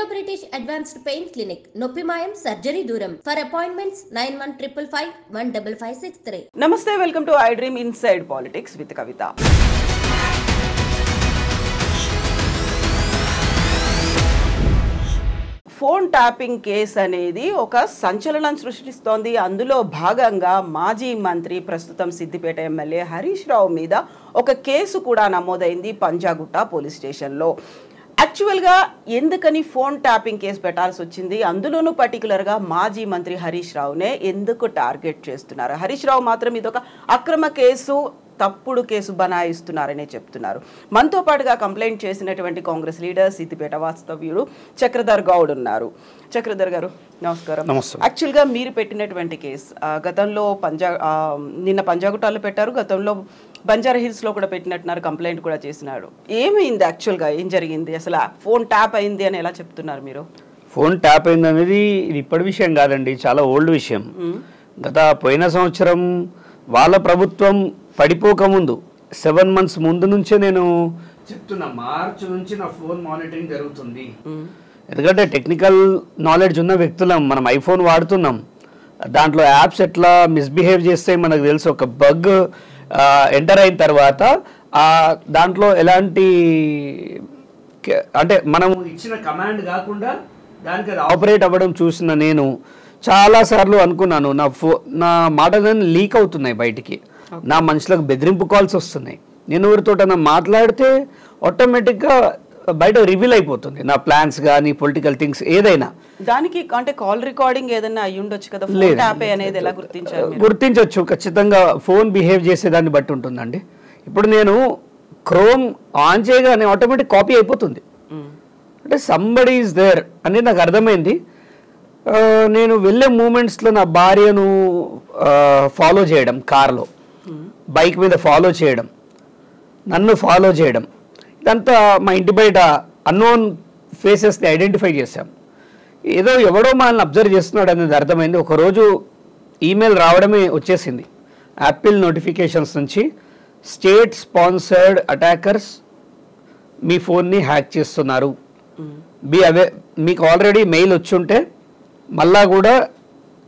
Indo British advanced pain clinic నొప్పిమాయం surgery దూరం for appointments 9155515563. నమస్తే, welcome to I dream inside politics with Kavitha. Phone tapping కేసు అనేది ఒక సంచలనం సృష్టిస్తోంది. అందులో భాగంగా మాజీ మంత్రి, ప్రస్తుతం సిద్దిపేట ఎమ్మెల్యే హరీష్ రావు మీద ఒక కేసు కూడా నమోదైంది పంజాగుట్ట పోలీస్ స్టేషన్లో. యాక్చువల్గా ఎందుకని ఫోన్ ట్యాపింగ్ కేసు పెట్టాల్సి వచ్చింది, అందులోనూ పర్టికులర్గా మాజీ మంత్రి హరీష్ రావునే ఎందుకు టార్గెట్ చేస్తున్నారు? హరీష్ రావు మాత్రం ఇదొక అక్రమ కేసు, తప్పుడు కేసు బనాయిస్తున్నారనే చెప్తున్నారు. మనతో పాటుగా కంప్లైంట్ చేసినటువంటి కాంగ్రెస్ లీడర్, సిద్దిపేట వాస్తవ్యుడు చక్రధర్ గౌడ్ ఉన్నారు. చక్రధర్ గారు నమస్కారం. యాక్చువల్గా మీరు పెట్టినటువంటి కేసు గతంలో నిన్న పంజాగుట్టాలో పెట్టారు, గతంలో బంజారా హిల్స్లో కూడా పెట్టినట్టున్నారు, కంప్లైంట్ కూడా చేసినాడు. ఏమైంది యాక్చువల్గా, ఏం జరిగింది అసలు? ఫోన్ ట్యాప్ అయింది అని ఎలా చెప్తున్నారు మీరు? ఫోన్ ట్యాప్ అయింది అనేది ఇది ఇప్పటి విషయం కాదండి, చాలా ఓల్డ్ విషయం. గత పోయిన సంవత్సరం వాళ్ళ ప్రభుత్వం పడిపోకముందు 7 months ముందు నుంచే నేను చెప్తున్నా, మార్చ్ నుంచి నా ఫోన్ మానిటరింగ్ జరుగుతుంది. ఎందుకంటే టెక్నికల్ నాలెడ్జ్ ఉన్న వ్యక్తులం, మనం ఐఫోన్ వాడుతున్నాం, దాంట్లో యాప్స్ ఎట్లా మిస్బిహేవ్ చేస్తే మనకు తెలుసు. ఒక బగ్ ఎంటర్ అయిన తర్వాత దాంట్లో ఎలాంటి అంటే మనం ఇచ్చిన కమాండ్ కాకుండా దానికి అది ఆపరేట్ అవ్వడం చూసిన నేను చాలాసార్లు అనుకున్నాను, నా మాటలన్నీ లీక్ అవుతున్నాయి బయటికి, నా మనుషులకు బెదిరింపు కాల్స్ వస్తున్నాయి, నేను ఎవరితోటన్నా మాట్లాడితే ఆటోమేటిక్గా బయట రివీల్ అయిపోతుంది నా ప్లాన్స్ కానీ పొలిటికల్ థింగ్స్ ఏదైనా. దానికి అంటే కాల్ రికార్డింగ్ ఏదైనా అయ్యి ఉండొచ్చు కదా, అనేది ఎలా గుర్తించారు? గుర్తించవచ్చు ఖచ్చితంగా, ఫోన్ బిహేవ్ చేసేదాన్ని బట్టి ఉంటుందండి. ఇప్పుడు నేను క్రోమ్ ఆన్ చేయగానే ఆటోమేటిక్ కాపీ అయిపోతుంది, అంటే సంబడీ ఈజ్ దేర్ అనేది నాకు అర్థమైంది. నేను వెళ్ళే మూమెంట్స్లో నా భార్యను ఫాలో చేయడం, కార్లో బైక్ మీద ఫాలో చేయడం, నన్ను ఫాలో చేయడం, ఇదంతా మా ఇంటి బయట అన్నోన్ ఫేసెస్ని ఐడెంటిఫై చేశాం. ఏదో ఎవడో మనల్ని అబ్జర్వ్ చేస్తున్నాడు అనేది అర్థమైంది. ఒకరోజు ఈమెయిల్ రావడమే వచ్చేసింది యాపిల్ నోటిఫికేషన్స్ నుంచి, స్టేట్ స్పాన్సర్డ్ అటాకర్స్ మీ ఫోన్ని హ్యాక్ చేస్తున్నారు, మీకు ఆల్రెడీ మెయిల్ వచ్చుంటే మళ్ళా కూడా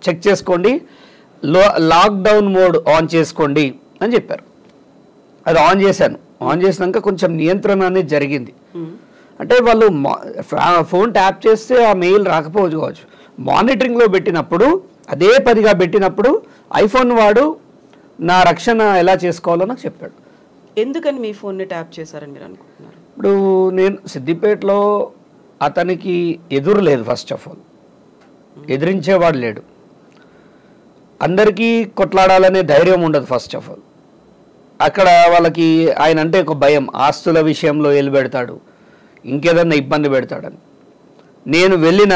చెక్ చేసుకోండి, లాక్డౌన్ మోడ్ ఆన్ చేసుకోండి అని చెప్పారు. అది ఆన్ చేశాను. ఆన్ చేసినాక కొంచెం నియంత్రణ అనేది జరిగింది. అంటే వాళ్ళు ఫోన్ ట్యాప్ చేస్తే ఆ మెయిల్ రాకపోవచ్చు కావచ్చు, మానిటరింగ్లో పెట్టినప్పుడు అదే పనిగా పెట్టినప్పుడు ఐఫోన్ వాడు నా రక్షణ ఎలా చేసుకోవాలో నాకు చెప్పాడు. ఎందుకని మీ ఫోన్ని ట్యాప్ చేశారని మీరు అనుకుంటున్నారు? ఇప్పుడు నేను సిద్దిపేటలో అతనికి ఎదురు లేదు, ఫస్ట్ ఆఫ్ ఆల్ ఎదిరించేవాడు లేడు, అందరికీ కొట్లాడాలనే ధైర్యం ఉండదు ఫస్ట్ ఆఫ్ ఆల్. అక్కడ వాళ్ళకి ఆయన అంటే ఒక భయం, ఆస్తుల విషయంలో పెడతాడు, ఇంకేదన్నా ఇబ్బంది పెడతాడని. నేను వెళ్ళిన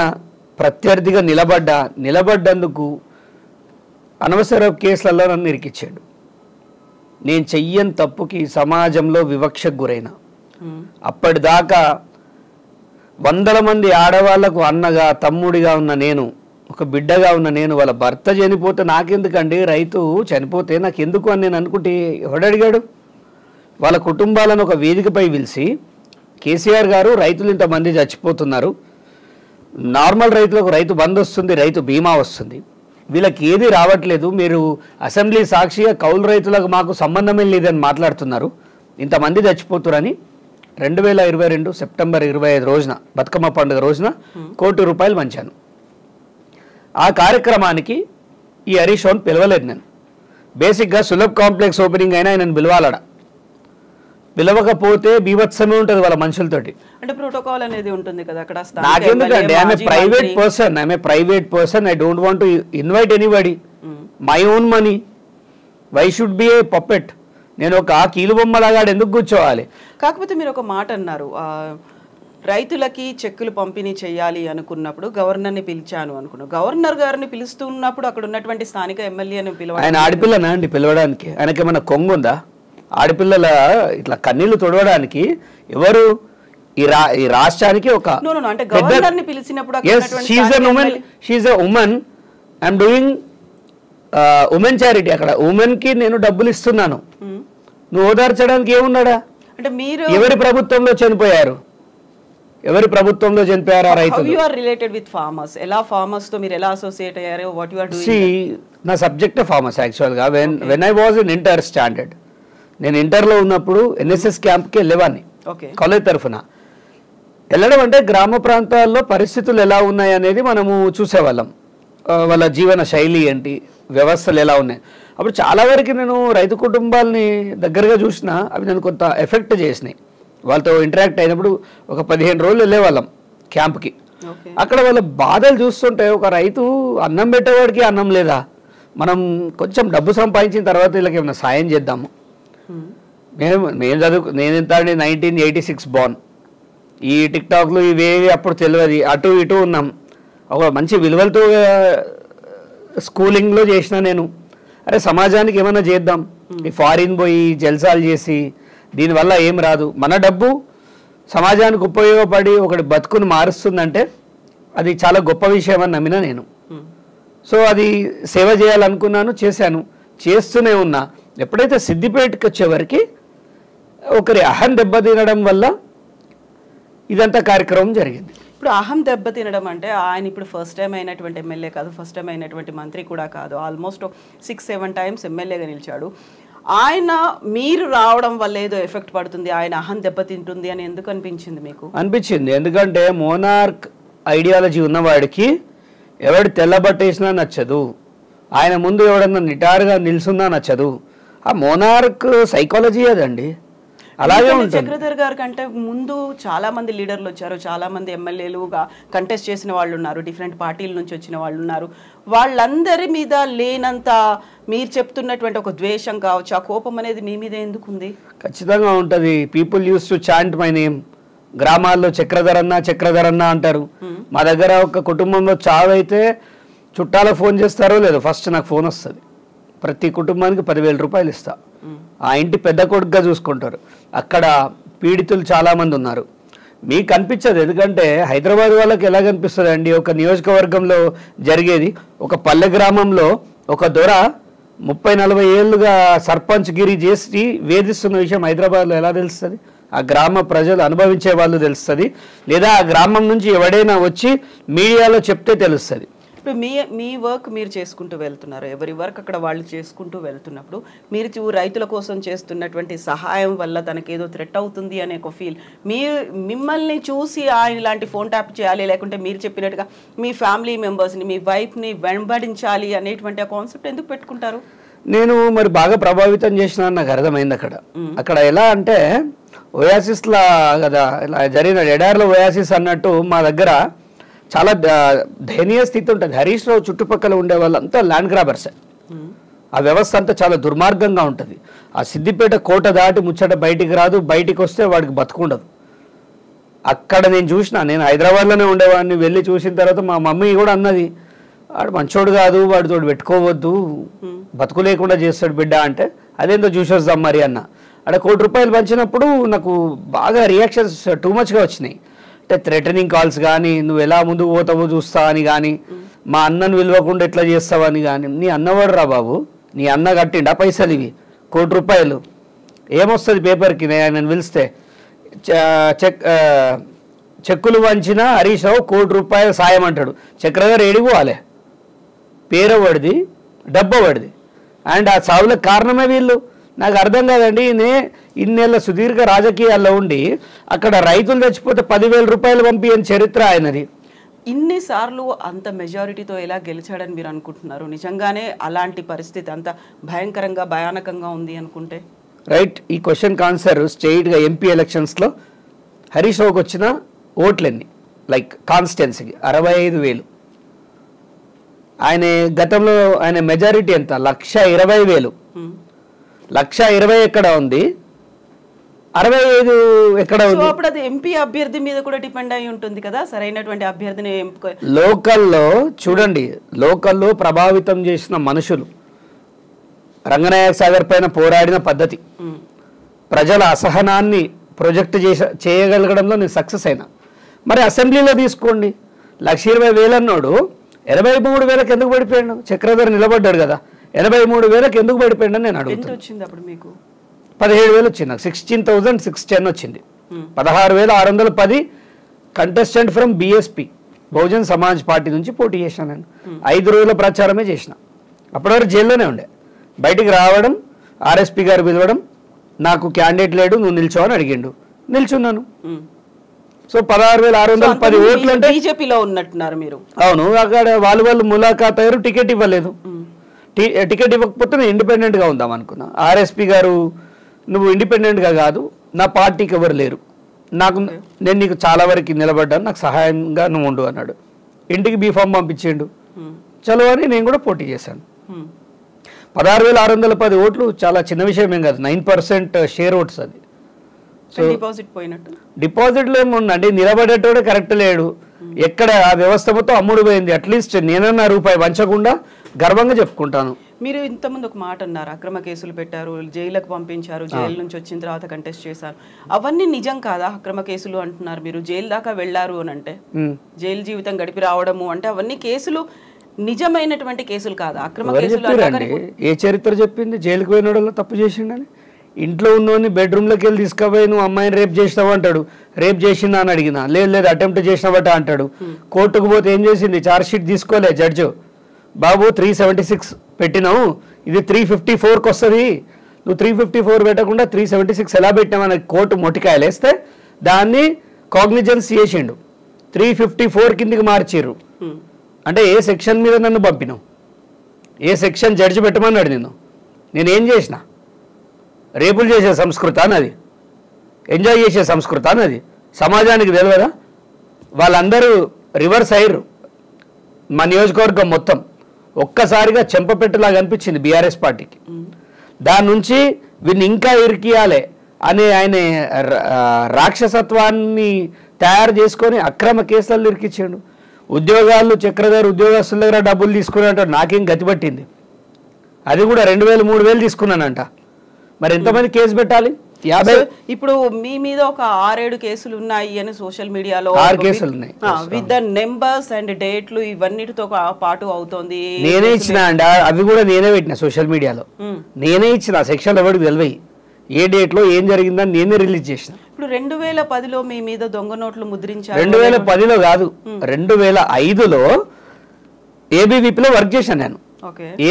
ప్రత్యర్థిగా నిలబడ్డందుకు అనవసర కేసులలో నన్ను ఇరికిచ్చాడు. నేను చెయ్యని తప్పుకి సమాజంలో వివక్షకు గురైన, అప్పటిదాకా 100 మంది ఆడవాళ్లకు అన్నగా, తమ్ముడిగా ఉన్న నేను, ఒక బిడ్డగా ఉన్న నేను, వాళ్ళ భర్త చనిపోతే నాకెందుకండి, రైతు చనిపోతే నాకెందుకు అని నేను అనుకుంటే ఎవడడిగాడు? వాళ్ళ కుటుంబాలను ఒక వేదికపై పిలిచి, కేసీఆర్ గారు రైతులు ఇంతమంది చచ్చిపోతున్నారు, నార్మల్ రైతులకు రైతు బంద్ వస్తుంది, రైతు బీమా వస్తుంది, వీళ్ళకి ఏది రావట్లేదు, మీరు అసెంబ్లీ సాక్షిగా కౌలు రైతులకు మాకు సంబంధమే లేదని మాట్లాడుతున్నారు, ఇంతమంది చచ్చిపోతురని 2022 సెప్టెంబర్ 25 రోజున, బతుకమ్మ పండుగ రోజున ₹1 కోటి పంచాను. ఆ కార్యక్రమానికి ఈ హరీష్ రావుని పిలవలేదు నేను. బేసిక్గా సులభ్ కాంప్లెక్స్ ఓపెనింగ్ అయినా ఆయన పిలవాలడ, పిలవకపోతే బీభత్సమే ఉంటుంది వాళ్ళ మనుషులతోటి. అంటే ప్రోటోకాల్ అనేది ఉంటుంది కదా అక్కడ. నాకెందుకండి, I'm a private person, I don't want to invite anybody, my own money, why should be a puppet? నేను ఒక కీలుబొమ్మలాగా ఎందుకు కూర్చోవాలి? కాకపోతే మీరు ఒక మాట అన్నారు, రైతులకి చెక్కులు పంపిణీ చేయాలి అనుకున్నప్పుడు గవర్నర్ని పిలిచాను అనుకున్నాను. గవర్నర్ గారిని పిలుస్తున్నప్పుడు అక్కడ ఉన్నటువంటి స్థానిక ఎమ్మెల్యేని పిలవాలి. ఆయన ఆడపిల్లనా అండి పిలవడానికి? ఆయనకి ఏమైనా కొంగుందా? ఆడపిల్లల ఇట్లా కన్నీళ్లు తొడవడానికి ఎవరు? ఈ రాష్ట్రానికి ఒక అంటే గవర్నర్ని పిలిచినప్పుడు women, I'm doing women charity, అక్కడ ఉమెన్ కి నేను డబ్బులు ఇస్తున్నాను, నువ్వు ఓదార్చడానికి ఏమున్నాడా? అంటే మీరు ఎవరి ప్రభుత్వంలో చనిపోయారు? ఎవరి ప్రభుత్వంలో చనిపోయారు ఆ రైతులు. You are related with farmers, ఎలా ఫార్మర్స్ తో మీరు ఎలా అసోసియేట్ అయ్యారు, what you are doing? See నా సబ్జెక్ట్ ఫార్మర్స్ యాక్చువల్గా. When I was in inter standard, నేను ఇంటర్లో ఉన్నప్పుడు ఎన్ఎస్ఎస్ క్యాంప్కి వెళ్ళేవాడిని కాలేజ్ తరఫున. వెళ్ళడం అంటే గ్రామ ప్రాంతాల్లో పరిస్థితులు ఎలా ఉన్నాయి అనేది మనము చూసేవాళ్ళం. వాళ్ళ జీవన శైలి ఏంటి, వ్యవస్థలు ఎలా ఉన్నాయి. అప్పుడు చాలా వరకు నేను రైతు కుటుంబాలని దగ్గరగా చూసినా అవి నేను కొంత ఎఫెక్ట్ చేసినాయి. వాళ్ళతో ఇంటరాక్ట్ అయినప్పుడు ఒక 15 రోజులు వెళ్ళేవాళ్ళం క్యాంప్కి. అక్కడ వాళ్ళ బాధలు చూస్తుంటే ఒక రైతు అన్నం పెట్టేవాడికి అన్నం లేదా, మనం కొంచెం డబ్బు సంపాదించిన తర్వాత వీళ్ళకి ఏమైనా సాయం చేద్దాము. నేను ఎంత అండి 1986 బార్న్. ఈ టిక్టాక్లు ఇవేవి అప్పుడు తెలియదు, అటు ఇటు ఉన్నాం. ఒక మంచి విలువలతో స్కూలింగ్లో చేసిన నేను, అరే సమాజానికి ఏమైనా చేద్దాం, ఈ ఫారిన్ పోయి జల్సాలు చేసి దీనివల్ల ఏం రాదు, మన డబ్బు సమాజానికి ఉపయోగపడి ఒకటి బతుకుని మారుస్తుందంటే అది చాలా గొప్ప విషయం అని నమ్మిన నేను. సో అది సేవ చేయాలనుకున్నాను, చేశాను, చేస్తూనే ఉన్నా. ఎప్పుడైతే సిద్దిపేటకి వచ్చేవరకు ఒకరి అహం దెబ్బతినడం వల్ల ఇదంతా కార్యక్రమం జరిగింది. ఇప్పుడు అహం దెబ్బతినడం అంటే ఆయన ఇప్పుడు ఫస్ట్ టైం అయినటువంటి ఎమ్మెల్యే కాదు, ఫస్ట్ టైం అయినటువంటి మంత్రి కూడా కాదు, ఆల్మోస్ట్ 6-7 టైమ్స్ ఎమ్మెల్యేగా నిలిచాడు. ఆయన మీరు రావడం వల్ల ఏదో ఎఫెక్ట్ పడుతుంది, ఆయన అహం దెబ్బతింటుంది అని ఎందుకు అనిపించింది మీకు? అనిపించింది ఎందుకంటే మోనార్క్ ఐడియాలజీ ఉన్నవాడికి ఎవడు తెల్లబట్టేసినా నచ్చదు, ఆయన ముందు ఎవడన్నా నిటారుగా నిల్చున్నా నచ్చదు. ఆ మోనార్క్ సైకాలజీ అదండి, అలాగే ఉంటుంది. చక్రధర్ గారి కంటే ముందు చాలా మంది లీడర్లు వచ్చారు, చాలా మంది ఎమ్మెల్యేలుగా కంటెస్ట్ చేసిన వాళ్ళు ఉన్నారు, డిఫరెంట్ పార్టీల నుంచి వచ్చిన వాళ్ళు ఉన్నారు. వాళ్ళందరి మీద లేనంత మీరు చెప్తున్నటువంటి ఒక ద్వేషం కావచ్చు, ఆ కోపం అనేది మీ మీద ఎందుకు ఉంది? ఖచ్చితంగా ఉంటుంది. People use to chant my name. గ్రామాల్లో చక్రధర్ అన్న అంటారు. మా దగ్గర ఒక కుటుంబంలో చావైతే చుట్టాలకు ఫోన్ చేస్తారో లేదో ఫస్ట్ నాకు ఫోన్ వస్తుంది. ప్రతి కుటుంబానికి 10,000 రూపాయలు ఇస్తా. ఆ ఇంటి పెద్ద కొడుకుగా చూసుకుంటారు. అక్కడ పీడితులు చాలామంది ఉన్నారు. మీకు కనిపించదు, ఎందుకంటే హైదరాబాద్ వాళ్ళకి ఎలా కనిపిస్తుంది అండి ఒక నియోజకవర్గంలో జరిగేది. ఒక పల్లె గ్రామంలో ఒక దొర 30-40 ఏళ్ళుగా సర్పంచ్ గిరి చేసి వేధిస్తున్న విషయం హైదరాబాద్లో ఎలా తెలుస్తుంది? ఆ గ్రామ ప్రజలు అనుభవించే వాళ్ళు తెలుస్తుంది, లేదా ఆ గ్రామం నుంచి ఎవడైనా వచ్చి మీడియాలో చెప్తే తెలుస్తుంది. ఇప్పుడు మీ వర్క్ మీరు చేసుకుంటూ వెళ్తున్నారు, ఎవరి వర్క్ అక్కడ వాళ్ళు చేసుకుంటూ వెళ్తున్నప్పుడు మీరు రైతుల కోసం చేస్తున్నటువంటి సహాయం వల్ల తనకేదో థ్రెట్ అవుతుంది అనే ఒక ఫీల్, మిమ్మల్ని చూసి ఆయన ఇలాంటి ఫోన్ ట్యాప్ చేయాలి, లేకుంటే మీరు చెప్పినట్టుగా మీ ఫ్యామిలీ మెంబర్స్ని మీ వైఫ్ని వెంబడించాలి అనేటువంటి ఆ కాన్సెప్ట్ ఎందుకు పెట్టుకుంటారు? నేను మరి బాగా ప్రభావితం చేసిన నాకు అర్థమైంది. అక్కడ ఎలా అంటే ఓయాసిస్లా కదా ఇలా జరిగిన ఎడార్లో ఓయాసిస్ అన్నట్టు మా దగ్గర చాలా దయనీయ స్థితి ఉంటుంది. హరీష్ రావు చుట్టుపక్కల ఉండే వాళ్ళంతా ల్యాండ్ గ్రాబర్సే. ఆ వ్యవస్థ అంతా చాలా దుర్మార్గంగా ఉంటుంది. ఆ సిద్దిపేట కోట దాటి ముచ్చట బయటికి రాదు, బయటికి వస్తే వాడికి బతుకుండదు. అక్కడ నేను చూసిన, నేను హైదరాబాద్లోనే ఉండేవాడిని. వెళ్ళి చూసిన తర్వాత మా మమ్మీ కూడా అన్నది, వాడు మంచోడు కాదు, వాడితో పెట్టుకోవద్దు, బతుకు లేకుండా చేస్తాడు బిడ్డ అంటే, అదేందో చూసొద్దాం మరి అన్న. అక్కడ 1 కోటి రూపాయలు పంచినప్పుడు నాకు బాగా రియాక్షన్స్ టూ మచ్గా వచ్చినాయి. అంటే థ్రెటనింగ్ కాల్స్ కానీ, నువ్వు ఎలా ముందుకు పోతావో చూస్తా అని కానీ, మా అన్నను విలువకుండా ఎట్లా చేస్తావని కానీ. నీ అన్నవాడు రా బాబు, నీ అన్న కట్టిండా పైసలు ఇవి 1 కోటి రూపాయలు? ఏమొస్తుంది పేపర్కి నేను పిలిస్తే? చెక్కులు వంచిన హరీష్ రావు 1 కోటి రూపాయల సాయం అంటాడు. చక్రధర్ ఏడిపోవాలి, పేరవాడిది డబ్బవాడిది. అండ్ ఆ చావులకు కారణమే వీళ్ళు. నాకు అర్థం కాదండి. ఇన్నేళ్ళ సుదీర్ఘ రాజకీయాల్లో ఉండి అక్కడ రైతులు చచ్చిపోతే 10,000 రూపాయలు పంపియని చరిత్ర ఆయనది. ఇన్నిసార్లు అంత మెజారిటీతో ఎలా గెలిచాడని మీరు అనుకుంటున్నారు? నిజంగానే అలాంటి పరిస్థితి అంత భయంకరంగా భయానకంగా ఉంది అనుకుంటే రైట్. ఈ క్వశ్చన్కి ఆన్సర్ స్టేట్గా ఎంపీ ఎలక్షన్స్లో హరీష్ రావుకి వచ్చిన ఓట్లన్నీ లైక్ కాన్స్టిట్యున్సీకి 65,000. ఆయన గతంలో ఆయన మెజారిటీ ఎంత? 1,20,000. 1,20,000 ఎక్కడ ఉంది, 65 ఎక్కడ ఉంది? అప్పుడు అది ఎంపీ అభ్యర్థి మీద కూడా డిపెండ్ అయి ఉంటుంది కదా, సరైనటువంటి అభ్యర్థిని లోకల్లో చూడండి. లోకల్లో ప్రభావితం చేసిన మనుషులు, రంగనాయక సాగర్ పైన పోరాడిన పద్ధతి, ప్రజల అసహనాన్ని ప్రొజెక్ట్ చేయగలగడంలో నేను సక్సెస్ అయినా. మరి అసెంబ్లీలో తీసుకోండి, 1,20,000 అన్నాడు, 83,000కి ఎందుకు పడిపోయాడు? చక్రధర్ నిలబడ్డాడు కదా, 83,000కి ఎందుకు పడిపోయాడు అని నేను అడుగుతాను. 17,000 వచ్చింది నాకు, 16,610 వచ్చింది. 16,610 contestant from BSP, Bahujan Samaj party నుంచి పోటీ చేశాను నేను. 5 రోజుల ప్రచారమే చేసిన. అప్పటి వరకు జైల్లోనే ఉండే. బయటికి రావడం, ఆర్ఎస్పీ గారు పిలవడం, నాకు క్యాండిడేట్ లేడు నువ్వు నిల్చో అని అడిగిండు, నిల్చున్నాను. సో 16,610 ఓట్లు అంటే బీజేపీలో ఉన్నట్టున్నారు మీరు. అవును, అక్కడ వాళ్ళు ములాఖాత్ అయ్యారు, టికెట్ ఇవ్వలేదు. టికెట్ ఇవ్వకపోతే నేను ఇండిపెండెంట్గా ఉందాం అనుకున్నా. ఆర్ఎస్పీ గారు నువ్వు ఇండిపెండెంట్గా కాదు, నా పార్టీకి ఎవరు లేరు, నేను నీకు చాలా వరకు నిలబడ్డాను, నాకు సహాయంగా నువ్వు ఉండు అన్నాడు. ఇంటికి బీఫామ్ పంపించిండు. చలో అని నేను కూడా పోటీ చేశాను. 16,610 ఓట్లు చాలా చిన్న విషయం ఏం కాదు, 9% షేర్ ఓట్స్ అది. సో డిపాజిట్లో ఏముందండి, నిలబడేటోడే కరెక్ట్ లేడు. ఎక్కడ ఆ వ్యవస్థ మొత్తం అమ్ముడు పోయింది. అట్లీస్ట్ నేనన్నా రూపాయి వంచకుండా గర్వంగా చెప్పుకుంటాను. మీరు ఇంతకుముందు ఒక మాట అన్నారు, అక్రమ కేసులు పెట్టారు, జైలుకు పంపించారు, జైలు నుంచి వచ్చిన తర్వాత కంటెస్ట్ చేశారు. అవన్నీ నిజం కాదా? అక్రమ కేసులు అంటున్నారు మీరు, జైలు దాకా వెళ్ళారు అని అంటే, జైలు జీవితం గడిపి రావడము అంటే అవన్నీ కేసులు నిజమైనటువంటి కేసులు కాదా? అక్రమ కేసులు ఏ చరిత్ర చెప్పింది జైలుకు పోయిన తప్పు చేసిండని? ఇంట్లో ఉన్నోని బెడ్రూమ్లోకి వెళ్ళి తీసుకుపోయి నువ్వు అమ్మాయిని రేప్ చేసినావు అంటాడు. రేప్ చేసిందా అని అడిగినా, లేదు అటెంప్ట్ చేసినావట అంటాడు. కోర్టుకు పోతే ఏం చేసింది, ఛార్జ్ షీట్ తీసుకోలే జడ్జు, బాబు 376 పెట్టినావు, ఇది 354కి వస్తుంది, నువ్వు 354 పెట్టకుండా 376 ఎలా పెట్టినావు కోర్టు మొట్టికాయలు వేస్తే దాన్ని కాగ్నిజెన్స్ చేసిండు, 354 కిందికి మార్చిర్రు. అంటే ఏ సెక్షన్ మీద నన్ను పంపినావు, ఏ సెక్షన్ జడ్జి పెట్టమన్నాడు నిన్ను? నేనేం చేసిన? రేపులు చేసే సంస్కృతి అన్నది, ఎంజాయ్ చేసే సంస్కృతి అన్నది సమాజానికి తెలియదా? వాళ్ళందరూ రివర్స్ అయ్యారు. మా నియోజకవర్గం మొత్తం ఒక్కసారిగా చెంపపెట్టులాగా అనిపించింది బీఆర్ఎస్ పార్టీకి. దాని నుంచి వీడిని ఇంకా ఇరికియాలి అనే ఆయన రాక్షసత్వాన్ని తయారు చేసుకొని అక్రమ కేసులలో ఇరికిచ్చాడు. ఉద్యోగాలు చక్రధర్ ఉద్యోగస్తుల దగ్గర డబ్బులు తీసుకున్నట్టు నాకేం గతిపట్టింది. అది కూడా 2,000 3,000 తీసుకున్నానంట. మరి ఎంతమంది కేసు పెట్టాలి? 50. ఇప్పుడు మీ మీద ఒక 6-7 కేసులు ఉన్నాయి అని సోషల్ మీడియాలో 6 కేసులు ఉన్నాయి. విత్ ద నెంబర్స్ అండ్ డేట్లు ఇవన్నిటితో పాటు అవుతోంది. నేనే ఇచ్చిన అండి, అవి కూడా నేనే పెట్టిన సోషల్ మీడియాలో. నేనే ఇచ్చిన సెక్షన్ ఎవరికి తెలివయి, ఏ డేట్ లో ఏం జరిగిందని నేనే రిలీజ్ చేసిన. ఇప్పుడు 2010లో మీ మీద దొంగ నోట్లు ముద్రించారు. 2010లో కాదు, 2005లో ఏబీవీపీలో వర్క్ చేశాను నేను.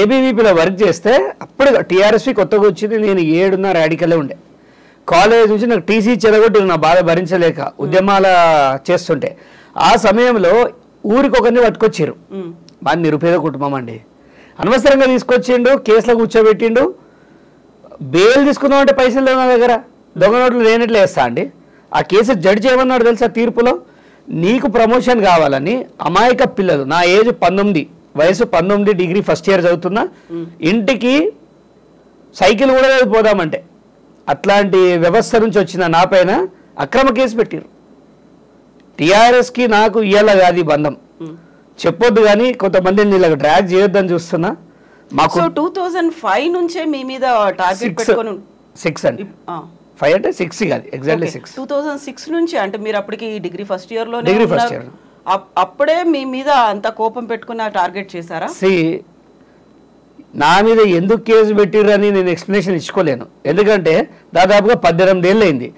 ఏబీవీపీలో వర్క్ చేస్తే అప్పుడు టీఆర్ఎస్వి కొత్తగా వచ్చింది. నేను 7.5 రాడికలే ఉండే. కాలేజ్ నుంచి నాకు టీసీ చెదగొట్టి నా బాధ భరించలేక ఉద్యమాల చేస్తుంటే ఆ సమయంలో ఊరికొకరిని పట్టుకొచ్చారు. బాగా నిరుపేద కుటుంబం అండి, అనవసరంగా తీసుకొచ్చిండు, కేసులో కూర్చోబెట్టిండు. బెయిల్ తీసుకుందామంటే పైసలు లేవు నా దగ్గర, దొంగ నోట్లు లేనట్లే వేస్తా అండి. ఆ కేసు జడ్జి ఏమన్నాడు తెలుసా తీర్పులో, నీకు ప్రమోషన్ కావాలని అమాయక పిల్లలు, నా ఏజ్ 19, వయసు 19, డిగ్రీ ఫస్ట్ ఇయర్ చదువుతున్నా, ఇంటికి సైకిల్ కూడా పోదామంటే అట్లాంటి వ్యవస్థ నుంచి వచ్చిన నా పైన అక్రమ కేసు పెట్టారు. టీఆర్ఎస్కి నాకు ఇయ్యాల కాదు బంధం, చెప్పొద్దు కానీ కొంతమందిని ఇలా డ్రాగ్ చేయొద్దని చూస్తున్నా. మాకు 2005 నుంచే మీ మీద టార్గెట్ పెట్టుకొని 6 అండి, 5 అంటే 6 కాదు, ఎగ్జాక్ట్లీ 6. 2006 నుంచి అంటే మీరు అప్పటికి డిగ్రీ ఫస్ట్ ఇయర్ లో, డిగ్రీ ఫస్ట్ ఇయర్ అప్పుడే మీ మీద అంత కోపం పెట్టుకుని టార్గెట్ చేశారా? నా మీద ఎందుకు కేసు పెట్టిర్రని నేను ఎక్స్ప్లెనేషన్ ఇచ్చుకోలేను. ఎందుకంటే దాదాపుగా 18 ఏళ్ళు అయింది.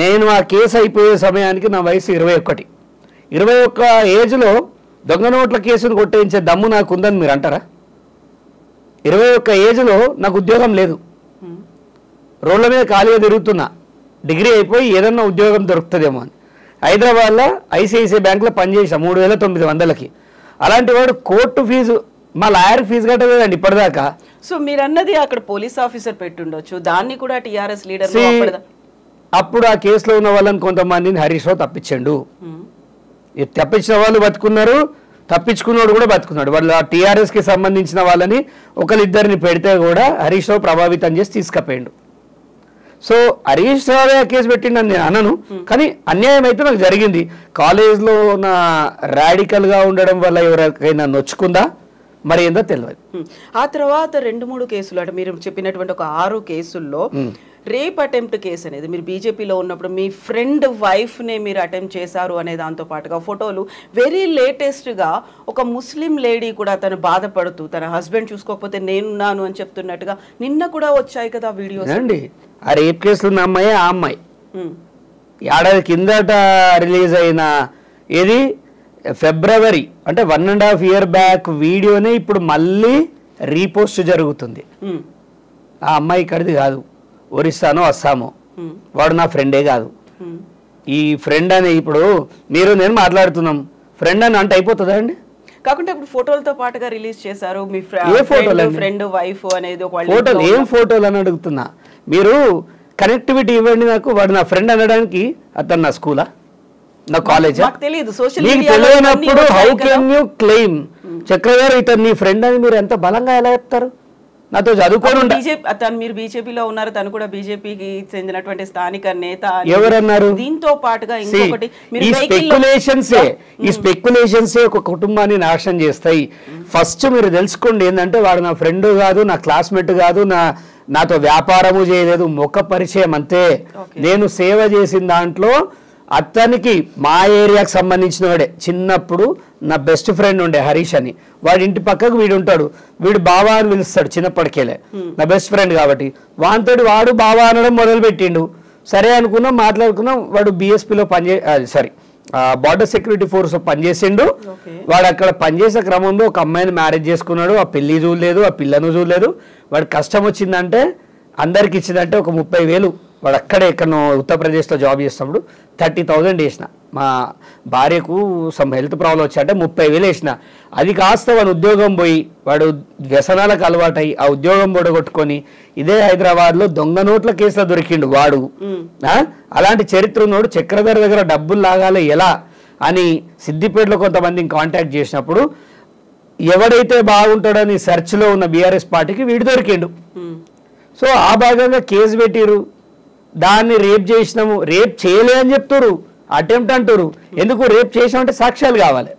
నేను ఆ కేసు అయిపోయే సమయానికి నా వయసు 21. 21 ఏజ్లో దొంగ నోట్ల కేసును కొట్టేయించే దమ్ము నాకు ఉందని మీరు అంటారా? 21 ఏజ్లో నాకు ఉద్యోగం లేదు, రోడ్ల మీద ఖాళీగా తిరుగుతున్నా, డిగ్రీ అయిపోయి ఏదన్నా ఉద్యోగం దొరుకుతుందేమో అని. హైదరాబాద్లో ఐసిఐసిఐ బ్యాంకులో పనిచేసా 3,900కి. అలాంటి వాడు కోర్టు ఫీజు, మా లాయర్ ఫీజు కట్టలేదండి ఇప్పటిదాకా. సో మీరు అన్నది అక్కడ పోలీస్ ఆఫీసర్ పెట్టుండొచ్చు, దాన్ని కూడా టీఆర్ఎస్ లీడర్. అప్పుడు ఆ కేసులో ఉన్న వాళ్ళని కొంతమందిని హరీష్ రావు తప్పించండు. తప్పించిన వాళ్ళు బతుకున్నారు, తప్పించుకున్నాడు కూడా బతుకున్నాడు. వాళ్ళు ఆ టీఆర్ఎస్కి సంబంధించిన వాళ్ళని ఒకరిద్దరిని పెడితే కూడా హరీష్ రావు ప్రభావితం చేసి తీసుకుపోయిండు. సో హరీష్ రావే కేసు పెట్టిండని నేను అనను, కానీ అన్యాయం అయితే నాకు జరిగింది. కాలేజ్లో నా రాడికల్గా ఉండడం వల్ల ఎవరికైనా నొచ్చుకుందా మరి ఏందో తెలియదు. ఆ తర్వాత 2-3 కేసులు అంటే మీరు చెప్పినటువంటి ఒక 6 కేసుల్లో రేప్ అటెంప్ట్ కేసు అనేది మీరు బీజేపీలో ఉన్నప్పుడు మీ ఫ్రెండ్ వైఫ్నే మీరు అటెంప్ట్ చేశారు అనే దాంతో పాటుగా ఫోటోలు, వెరీ లేటెస్ట్గా ఒక ముస్లిం లేడీ కూడా తను బాధపడుతూ తన హస్బెండ్ చూసుకోకపోతే నేనున్నాను అని చెప్తున్నట్టుగా నిన్న కూడా వచ్చాయి కదా వీడియోస్ అండి. ఆ రేప్ కేసులు ఉన్న అమ్మాయి, ఆ అమ్మాయి ఏడాది కిందట రిలీజ్ అయిన ఇది ఫిబ్రవరి అంటే 1.5 year బ్యాక్ వీడియోనే ఇప్పుడు మళ్ళీ రీపోస్ట్ జరుగుతుంది. ఆ అమ్మాయి ఇక్కడిది కాదు, ఒరిస్సానో అస్సామో. వాడు నా ఫ్రెండే కాదు. ఈ ఫ్రెండ్ అని ఇప్పుడు నేను మాట్లాడుతున్నాం, ఫ్రెండ్ అని అంటే అయిపోతుందా అండి? కాకుంటే ఇప్పుడు ఫోటోలతో పాటుగా రిలీజ్ చేశారు మీ ఫ్రెండ్ వైఫ్ అనేది ఒక ఫోటోలు. ఏం ఫోటోలు అని అడుగుతున్నా. మీరు కనెక్టివిటీ ఇవ్వండి నాకు. వాడు నా ఫ్రెండ్ అనడానికి అతను నా స్కూలా, నా కాలేజా తెలియదు. సోషల్ తెలియనప్పుడు హౌ కెన్ యూ క్లెయిమ్ చక్రగారు ఇతను నీ ఫ్రెండ్ అని మీరు ఎంత బలంగా ఎలా చెప్తారు? నాతో చదువుకోను. మీరు బీజేపీలో ఉన్నారు, తను కూడా బీజేపీకి చెందినటువంటి స్థానిక నేత. ఎవరన్నారు? దీంతో పాటుగా ఇంకొకటి ఈ స్పెక్యులేషన్సే ఒక కుటుంబాన్ని నాశనం చేస్తాయి. ఫస్ట్ మీరు తెలుసుకోండి ఏంటంటే వాడు నా ఫ్రెండ్ కాదు, నా క్లాస్మేట్ కాదు, నాతో వ్యాపారము చేయలేదు, ముఖ పరిచయం అంతే. నేను సేవ చేసిన దాంట్లో అతనికి మా ఏరియాకి సంబంధించిన వాడే. చిన్నప్పుడు నా బెస్ట్ ఫ్రెండ్ ఉండే హరీష్ అని, వాడి ఇంటి పక్కకు వీడు ఉంటాడు. వీడు బావా అని పిలుస్తాడు చిన్నప్పటికేలే, నా బెస్ట్ ఫ్రెండ్ కాబట్టి. వాడితోటి వాడు బావా అనడం మొదలు పెట్టిండు. సరే అనుకున్నాం, మాట్లాడుకున్నాం. వాడు బిఎస్పీలో బార్డర్ సెక్యూరిటీ ఫోర్స్ పనిచేసిండు. వాడు అక్కడ పనిచేసే క్రమంలో ఒక అమ్మాయిని మ్యారేజ్ చేసుకున్నాడు. ఆ పెళ్లి చూడలేదు, ఆ పిల్లను చూడలేదు. వాడు కష్టం వచ్చిందంటే అందరికి ఇచ్చిందంటే ఒక 30,000. వాడు అక్కడే ఎక్కడో ఉత్తరప్రదేశ్లో జాబ్ చేసినప్పుడు 30,000 వేసిన. మా భార్యకు సమ్ హెల్త్ ప్రాబ్లం వచ్చాయంటే 30,000 వేసిన. అది కాస్త వాడు ఉద్యోగం పోయి వాడు వ్యసనాలకు అలవాటై ఆ ఉద్యోగం పొడగొట్టుకొని ఇదే హైదరాబాద్లో దొంగ నోట్ల కేసులో దొరికిండు వాడు. అలాంటి చరిత్ర ఉన్నోడు చక్రధర్ దగ్గర డబ్బులు లాగాలి ఎలా అని సిద్దిపేటలో కొంతమందిని కాంటాక్ట్ చేసినప్పుడు ఎవడైతే బాగుంటాడని సెర్చ్లో ఉన్న బీఆర్ఎస్ పార్టీకి వీడు దొరికిండు. సో ఆ భాగంగా కేసు పెట్టిరు. దాన్ని రేప్ చేసినాము, రేప్ చేయలే అని చెప్తారు, అటెంప్ట్ అంటారు. ఎందుకు రేప్ చేసామంటే సాక్ష్యాలు కావాలి.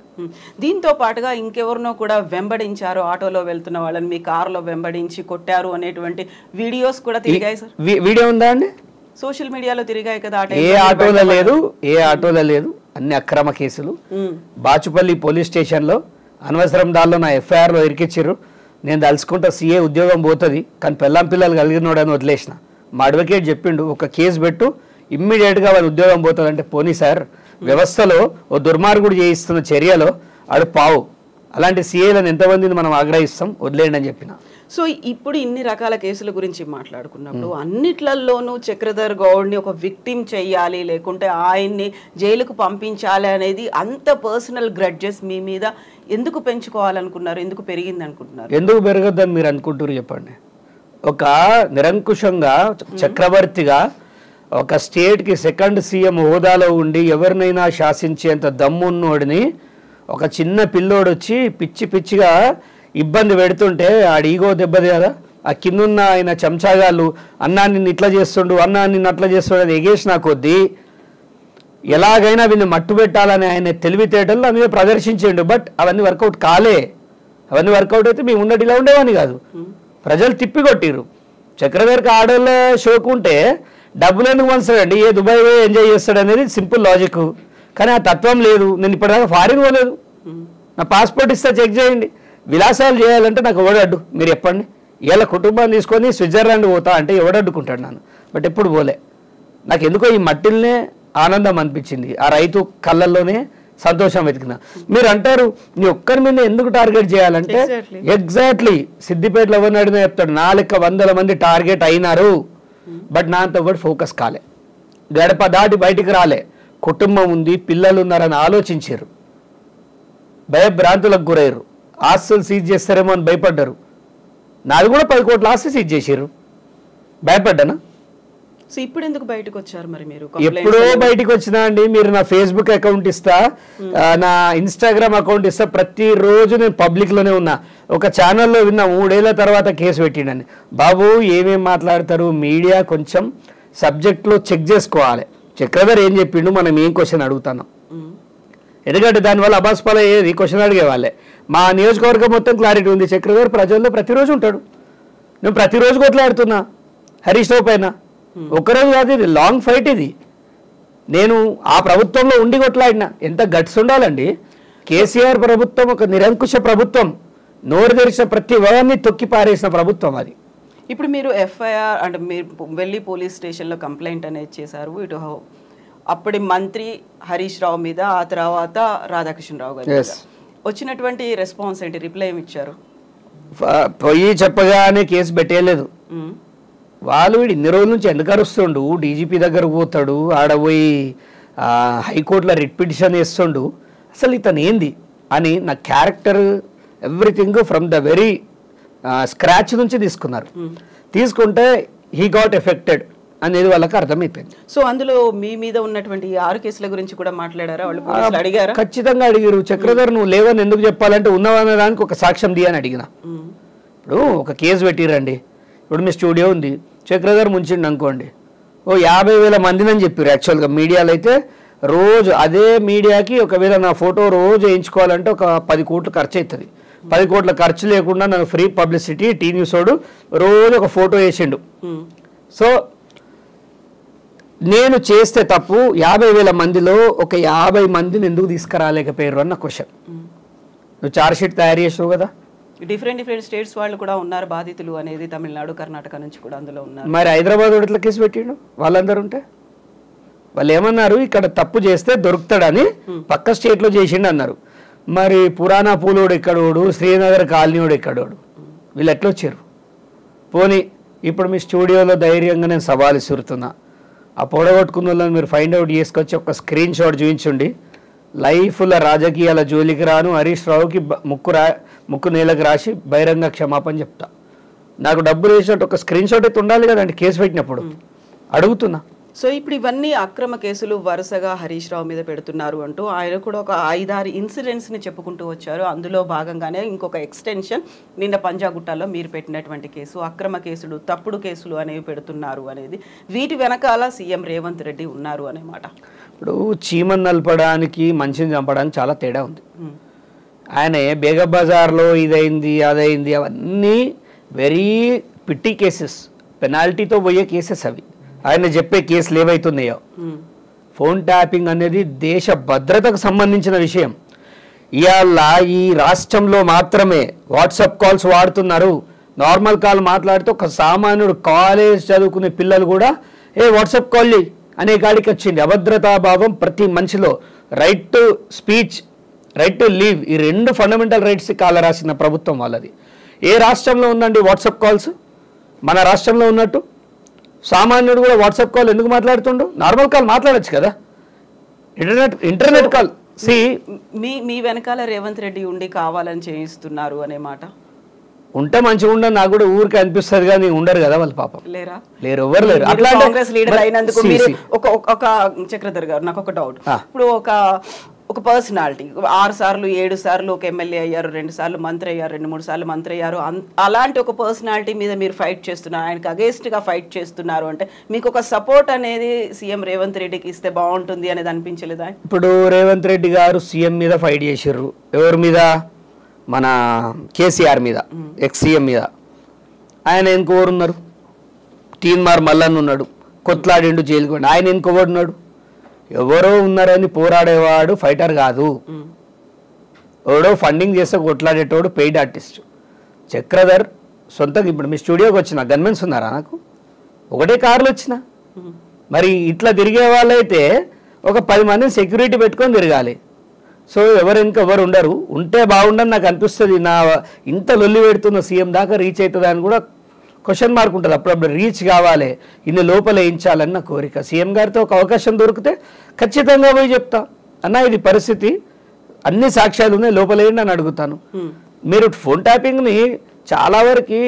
దీంతో పాటుగా ఇంకెవరినో కూడా వెంబడించారు, ఆటోలో వెళ్తున్న వాళ్ళని మీ కారులో వెంబడించి కొట్టారు అనేటువంటి వీడియోస్ కూడా తిరిగాయి సార్. వీడియో ఉందా అండి? సోషల్ మీడియాలో తిరిగాయి కదా. ఏ ఆటోలో లేదు, అన్ని అక్రమ కేసులు. బాచుపల్లి పోలీస్ స్టేషన్లో అనవసరం దానిలో నా ఎఫ్ఐఆర్లో ఇరికిచ్చిర్రు. నేను తలుచుకుంటా సీఏ ఉద్యోగం పోతుంది కానీ పిల్లలు కలిగినోడని వదిలేసిన. మా అడ్వకేట్ చెప్పిండు ఒక కేసు పెట్టు ఇమ్మీడియట్గా వాడి ఉద్యోగం పోతుందంటే పోనీ సార్, వ్యవస్థలో ఓ దుర్మార్గుడు చేయిస్తున్న చర్యలో ఆడు పావు. అలాంటి సీఏలను ఎంతమందిని మనం ఆగ్రహిస్తాం, వదిలేయండి అని చెప్పిన. సో ఇప్పుడు ఇన్ని రకాల కేసుల గురించి మాట్లాడుకున్నప్పుడు అన్నిట్లలోనూ చక్రధర్ గౌడ్ని ఒక విక్టిమ్ చెయ్యాలి, లేకుంటే ఆయన్ని జైలుకు పంపించాలి అనేది అంత పర్సనల్ గ్రడ్జెస్ మీ మీద ఎందుకు పెంచుకోవాలనుకున్నారు? ఎందుకు పెరిగింది అనుకుంటున్నారు? ఎందుకు పెరగద్దని మీరు అనుకుంటారు చెప్పండి. ఒక నిరంకుశంగా చక్రవర్తిగా ఒక స్టేట్కి సెకండ్ సీఎం హోదాలో ఉండి ఎవరినైనా శాసించేంత దమ్మున్నోడిని ఒక చిన్న పిల్లోడు వచ్చి పిచ్చిగా ఇబ్బంది పెడుతుంటే ఆడి ఈగో దెబ్బది కదా. ఆ కిందున్న ఆయన చెంచాగాళ్ళు అన్నా నిన్ను ఇట్లా చేస్తుండు, అన్నా నిన్ను అట్లా చేస్తుండు అని ఎగేసిన కొద్దీ ఎలాగైనా వీళ్ళని మట్టు పెట్టాలని ఆయన తెలివితేటలు మీద ప్రదర్శించిండు. బట్ అవన్నీ వర్కౌట్ కాలే. అవన్నీ వర్కౌట్ అయితే మేము ఉన్నట్టు ఇలా ఉండేవాని కాదు. ప్రజలు తిప్పికొట్టిరు. చక్రధర్కి ఆడోళ్ళ షోకు ఉంటే డబ్బులు ఎందుకు పంచుతాడండి? ఏ దుబాయ్ పోయి ఎంజాయ్ చేస్తాడు అనేది సింపుల్ లాజిక్. కానీ ఆ తత్వం లేదు. నేను ఇప్పటిదాకా ఫారిన్ పోలేదు, నా పాస్పోర్ట్ ఇస్తా చెక్ చేయండి. విలాసాలు చేయాలంటే నాకు ఎవడడ్డు మీరు చెప్పండి. ఇలా కుటుంబాన్ని తీసుకొని స్విట్జర్లాండ్ పోతా అంటే ఎవడడ్డుకుంటాడు నన్ను? బట్ ఎప్పుడు పోలే. నాకు ఎందుకో ఈ మట్టిల్నే ఆనందం అనిపించింది, ఆ రైతు కళ్ళల్లోనే సంతోషం వెతికిన. మీరు అంటారు నీ ఒక్కరి మీద ఎందుకు టార్గెట్ చేయాలంటే ఎగ్జాక్ట్లీ సిద్దిపేటలో ఎవరిని అడిగినా చెప్తాడు నా లెక్క 100 మంది టార్గెట్ అయినారు. బట్ నా అంత ఒకటి ఫోకస్ కాలే, గడప దాటి బయటికి రాలే. కుటుంబం ఉంది, పిల్లలు ఉన్నారని ఆలోచించారు, భయభ్రాంతులకు గురయ్యారు, ఆస్తులు సీజ్ చేస్తారేమో అని భయపడ్డారు. నాది కూడా 10 కోట్ల ఆస్తి సీజ్ చేసారు, భయపడ్డానా? సో ఇప్పుడు ఎందుకు బయటకు వచ్చారు మరి మీరు? ఎప్పుడో బయటకు వచ్చినా అండి. మీరు నా ఫేస్బుక్ అకౌంట్ ఇస్తా, నా ఇన్స్టాగ్రామ్ అకౌంట్ ఇస్తా, ప్రతిరోజు నేను పబ్లిక్లోనే ఉన్నా. ఒక ఛానల్లో విన్నా 3 ఏళ్ల తర్వాత కేసు పెట్టిండని. బాబు ఏమేమి మాట్లాడతారు, మీడియా కొంచెం సబ్జెక్ట్లో చెక్ చేసుకోవాలి. చక్రధర్ ఏం చెప్పిండు, మనం ఏం క్వశ్చన్ అడుగుతాను. ఎందుకంటే దానివల్ల అబాస్పాల ఏది క్వశ్చన్ అడిగేవాళ్ళే. మా నియోజకవర్గం మొత్తం క్లారిటీ ఉంది. చక్రధర్ ప్రజల్లో ప్రతిరోజు ఉంటాడు. నేను ప్రతిరోజు కొట్లాడుతున్నా హరీష్ రావు పైన. ఒకరోజు కాదు, ఇది లాంగ్ ఫైట్. ఇది నేను ఆ ప్రభుత్వంలో ఉండి కొట్లాడినా. ఎంత గట్స్ ఉండాలండి. కేసీఆర్ ప్రభుత్వం ఒక నిరంకుశ ప్రభుత్వం, నోరు తెరిచిన ప్రతి వారిని తొక్కి పారేసిన ప్రభుత్వం అది. ఇప్పుడు మీరు ఎఫ్ఐఆర్ అంటే మీరు వెళ్ళి పోలీస్ స్టేషన్లో కంప్లైంట్ అనేది చేశారు. ఇటు అప్పటి మంత్రి హరీష్ రావు మీద, ఆ తర్వాత రాధాకృష్ణరావు గారి మీద వచ్చినటువంటి రెస్పాన్స్ ఏంటి? రిప్లై ఏమి ఇచ్చారు? పోయి చెప్పగానే కేసు పెట్టేయలేదు. వాళ్ళు వీడు ఇన్ని రోజుల నుంచి ఎందుకు అరుస్తుండు, డీజీపీ దగ్గరకు పోతాడు, ఆడ పోయి హైకోర్టులో రిట్ పిటిషన్ వేస్తుండు, అసలు ఇతను ఏంది అని నా character everything from the very scratch నుంచి తీసుకున్నారు. తీసుకుంటే హీ గాట్ ఎఫెక్టెడ్ అనేది వాళ్ళకి అర్థమైపోయింది. సో అందులో మీ మీద ఉన్నటువంటి 6 కేసుల గురించి కూడా మాట్లాడారా వాళ్ళు? పోలీసులు అడిగారా? ఖచ్చితంగా అడిగారు. చక్రధర్ నువ్వు లేవని ఎందుకు చెప్పాలంటే ఉన్నవనే దానికి ఒక సాక్ష్యం ది అని అడిగిన. ఇప్పుడు ఒక కేసు పెట్టిరండి, ఇప్పుడు మీ స్టూడియో ఉంది, చక్రధర్ ముంచిండి అనుకోండి, ఓ 50,000 మందిని అని చెప్పారు. యాక్చువల్గా మీడియాలో అయితే రోజు అదే మీడియాకి ఒకవేళ నా ఫోటో రోజు వేయించుకోవాలంటే ఒక 10 కోట్లు ఖర్చు అవుతుంది. 10 కోట్ల ఖర్చు లేకుండా నాకు ఫ్రీ పబ్లిసిటీ టీ న్యూస్ వాడు రోజు ఒక ఫోటో వేసిండు. సో నేను చేస్తే తప్పు 50,000 మందిలో ఒక 50 మందిని ఎందుకు తీసుకురాలేకపోయారు అన్న క్వశ్చన్. నువ్వు చార్జ్ షీట్ తయారు చేసావు కదా. డిఫరెంట్ స్టేట్స్ వాళ్ళు కూడా ఉన్నారు బాధితులు అనేది, తమిళనాడు కర్ణాటక నుంచి కూడా అందులో ఉన్నారు. మరి హైదరాబాద్ ఎట్లా కేసు పెట్టిండు? వాళ్ళందరూ ఉంటే వాళ్ళు ఏమన్నారు, ఇక్కడ తప్పు చేస్తే దొరుకుతాడని పక్క స్టేట్లో చేసిండు అన్నారు. మరి పురాణా పూలోడు ఎక్కడోడు, శ్రీనగర్ కాలనీోడు ఎక్కడోడు, వీళ్ళు ఎట్లా వచ్చారు? పోనీ ఇప్పుడు మీ స్టూడియోలో ధైర్యంగా నేను సవాలు విసురుతున్నా, ఆ పొడగొట్టుకున్న వాళ్ళని మీరు ఫైండ్ అవుట్ చేసుకొచ్చి ఒక స్క్రీన్ షాట్ చూపించండి. లైఫ్లో రాజకీయాల జోలికి రాను, హరీష్ రావుకి ముక్కు నేలకు రాసి బహిరంగ క్షమాపణ చెప్తా. నాకు డబ్బులు వేసినట్టు ఒక స్క్రీన్ షాట్ అయితే ఉండాలి కదండి కేసు పెట్టినప్పుడు. అడుగుతున్నా. సో ఇప్పుడు ఇవన్నీ అక్రమ కేసులు వరుసగా హరీష్ రావు మీద పెడుతున్నారు అంటూ ఆయన కూడా ఒక 5-6 ఇన్సిడెంట్స్ని చెప్పుకుంటూ వచ్చారు. అందులో భాగంగానే ఇంకొక ఎక్స్టెన్షన్ నిన్న పంజాగుట్టలో మీరు పెట్టినటువంటి కేసు, అక్రమ కేసులు, తప్పుడు కేసులు అనేవి పెడుతున్నారు అనేది, వీటి వెనకాల సీఎం రేవంత్ రెడ్డి ఉన్నారు అనే మాట. ఇప్పుడు చీమను నలపడానికి మనిషిని చంపడానికి చాలా తేడా ఉంది. ఆయన బేగ బజార్లో ఇదైంది అదైంది అవన్నీ వెరీ పిట్టి కేసెస్, పెనాల్టీతో పోయే కేసెస్ అవి. ఆయన చెప్పే కేసులు ఏవైతున్నాయో, ఫోన్ ట్యాపింగ్ అనేది దేశ భద్రతకు సంబంధించిన విషయం. ఇవాళ ఈ రాష్ట్రంలో మాత్రమే వాట్సాప్ కాల్స్ వాడుతున్నారు. నార్మల్ కాల్ మాట్లాడితే ఒక సామాన్యుడు కాలేజ్ చదువుకునే పిల్లలు కూడా వాట్సాప్ కాల్ అనే కాడికి వచ్చింది. అభద్రతాభావం ప్రతి మనిషిలో. Right to speech, right to leave, ఈ 2 ఫండమెంటల్ రైట్స్ కాల రాసిన ప్రభుత్వం వాళ్ళది. ఏ రాష్ట్రంలో ఉందండి వాట్సాప్ కాల్స్? మన రాష్ట్రంలో ఉన్నట్టు సామాన్యుడు కూడా వాట్సాప్ కాల్ ఎందుకు మాట్లాడుతుండు? నార్మల్ కాల్ మాట్లాడచ్చు కదా, ఇంటర్నెట్ కాల్. మీ వెనకాల రేవంత్ రెడ్డి ఉండి కావాలని చేయిస్తున్నారు అనే మాట ఉంటే మంచిగా ఉండదు. నాకు కూడా ఊరికి అనిపిస్తుంది కానీ ఉండరు కదా వాళ్ళు, పాపం లేరు, ఎవరు లేరు. కాంగ్రెస్ లీడర్ అయినందుకు ఒక చక్రధర్ గారు, నాకు ఒక డౌట్. ఇప్పుడు ఒక పర్సనాలిటీ 6 సార్లు 7 సార్లు ఒక ఎమ్మెల్యే అయ్యారు, 2 సార్లు మంత్రి అయ్యారు, 2-3 సార్లు మంత్రి అయ్యారు. అలాంటి ఒక పర్సనాలిటీ మీద మీరు ఫైట్ చేస్తున్నారు, ఆయనకు అగేన్స్ట్ గా ఫైట్ చేస్తున్నారు అంటే మీకు ఒక సపోర్ట్ అనేది సీఎం రేవంత్ రెడ్డికి ఇస్తే బాగుంటుంది అనేది అనిపించలేదా? ఇప్పుడు రేవంత్ రెడ్డి గారు సీఎం మీద ఫైట్ చేసారు. ఎవరి మీద? మన కేసీఆర్ మీద, ఎక్స్ సీఎం మీద. ఆయన ఇంకోరున్నారు, తీన్మార్ మల్లన్న ఉన్నాడు, కొట్లాడిండు, జైలుకు. ఆయన ఇంకోడున్నాడు, ఎవరో ఉన్నారని పోరాడేవాడు ఫైటర్ కాదు. ఎవడో ఫండింగ్ చేస్తే కొట్లాడేటోడు పెయిడ్ ఆర్టిస్ట్. చక్రధర్ సొంతంగా ఇప్పుడు మీ స్టూడియోకి వచ్చిన గన్మెన్స్ ఉన్నారా? నాకు ఒకటే కార్లు వచ్చిన. మరి ఇట్లా తిరిగే వాళ్ళైతే ఒక 10 మందిని సెక్యూరిటీ పెట్టుకొని తిరగాలి. సో ఎవరు ఉండరు. ఉంటే బాగుండని నాకు అనిపిస్తుంది. నా ఇంత లొల్లి పెడుతున్న సీఎం దాకా రీచ్ అవుతుంది అని కూడా క్వశ్చన్ మార్క్ ఉంటుంది. అప్పుడప్పుడు రీచ్ కావాలి, ఇన్ని లోపల వేయించాలన్న కోరిక. సీఎం గారితో ఒక అవకాశం దొరికితే ఖచ్చితంగా పోయి చెప్తా, అన్న ఇది పరిస్థితి, అన్ని సాక్ష్యాలు ఉన్నాయి, లోపలేయండి అని అడుగుతాను. మీరు ఫోన్ ట్యాపింగ్ని చాలా వరకు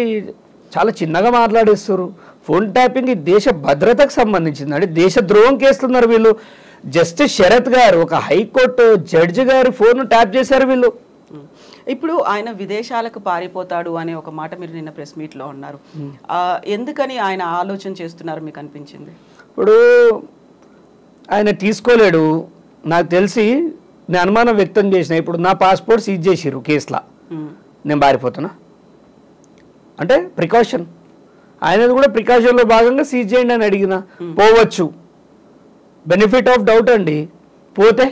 చాలా చిన్నగా మాట్లాడేస్తారు. ఫోన్ ట్యాపింగ్ ఈ దేశ భద్రతకు సంబంధించింది. అంటే దేశ ద్రోహం కేస్తున్నారు వీళ్ళు. జస్టిస్ శరత్ గారు, ఒక హైకోర్టు జడ్జి గారు ఫోన్ ట్యాప్ చేశారు వీళ్ళు. ఇప్పుడు ఆయన విదేశాలకు పారిపోతాడు అనే ఒక మాట మీరు నిన్న ప్రెస్ మీట్లో అన్నారు. ఎందుకని ఆయన ఆలోచన చేస్తున్నారు మీకు అనిపించింది? ఇప్పుడు ఆయన తీసుకోలేడు నాకు తెలిసి. నేను అనుమానం వ్యక్తం చేసిన. ఇప్పుడు నా పాస్పోర్ట్ సీజ్ చేసిర్రు కేసులా, నేను పారిపోతున్నా అంటే ప్రికాషన్. ఆయనది కూడా ప్రికాషన్లో భాగంగా సీజ్ చేయండి అని అడిగిన. పోవచ్చు, బెనిఫిట్ ఆఫ్ డౌట్ అండి. పోతే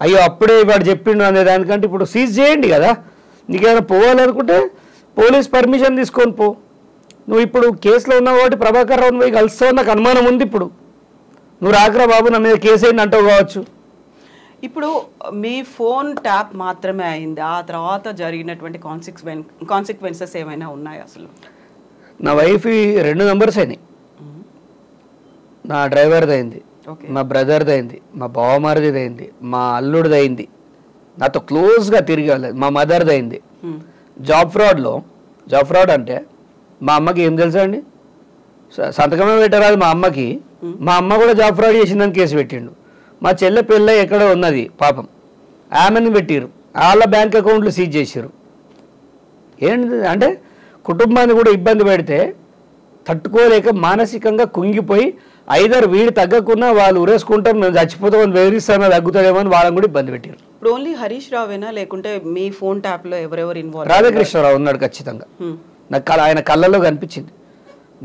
అయ్యో అప్పుడే వాడు చెప్పిండు అనే దానికంటే ఇప్పుడు సీజ్ చేయండి కదా. నీకేమైనా పోవాలనుకుంటే పోలీస్ పర్మిషన్ తీసుకొని పో. నువ్వు ఇప్పుడు కేసులో ఉన్నావు కాబట్టి ప్రభాకర్ రావుని పోయి కలుస్తావు నాకు అనుమానం ఉంది. ఇప్పుడు నువ్వు రాకరా బాబు నా మీద కేసు అయింది అంటావు కావచ్చు. ఇప్పుడు మీ ఫోన్ ట్యాప్ మాత్రమే అయింది, ఆ తర్వాత జరిగినటువంటి కాన్సిక్వెన్సెస్ ఏమైనా ఉన్నాయి అసలు? నా వైఫ్ 2 నంబర్స్ అయినాయి. నా డ్రైవర్ది అయింది, మా బ్రదర్ది అయింది, మా బావమారిది అయింది, మా అల్లుడిది అయింది, నాతో క్లోజ్గా తిరిగి వెళ్ళలేదు, మా మదర్ది అయింది. జాబ్ ఫ్రాడ్ అంటే మా అమ్మకి ఏం తెలుసా అండి, సంతకమే పెట్టరాదు మా అమ్మకి. మా అమ్మ కూడా జాబ్ ఫ్రాడ్ చేసిందని కేసు పెట్టిండు. మా చెల్లె పిల్ల ఎక్కడో ఉన్నది పాపం, ఆమెను పెట్టిరు, వాళ్ళ బ్యాంక్ అకౌంట్లు సీజ్ చేసారు. ఏంటి అంటే కుటుంబాన్ని కూడా ఇబ్బంది పెడితే తట్టుకోలేక మానసికంగా కుంగిపోయి ఐదర్ వీడు తగ్గకున్నా వాళ్ళు ఉరేసుకుంటారు, మేము చచ్చిపోతామని బెదిరిస్తామో తగ్గుతాడేమో అని వాళ్ళని కూడా ఇబ్బంది పెట్టారు. ఇప్పుడు ఓన్లీ హరీష్ రావేనా లేకుంటే మీ ఫోన్ ట్యాప్ లో ఎవరెవరు ఇన్వాల్వ్? రాధాకృష్ణరావు ఉన్నాడు ఖచ్చితంగా. నాకు ఆయన కళ్ళల్లో కనిపించింది.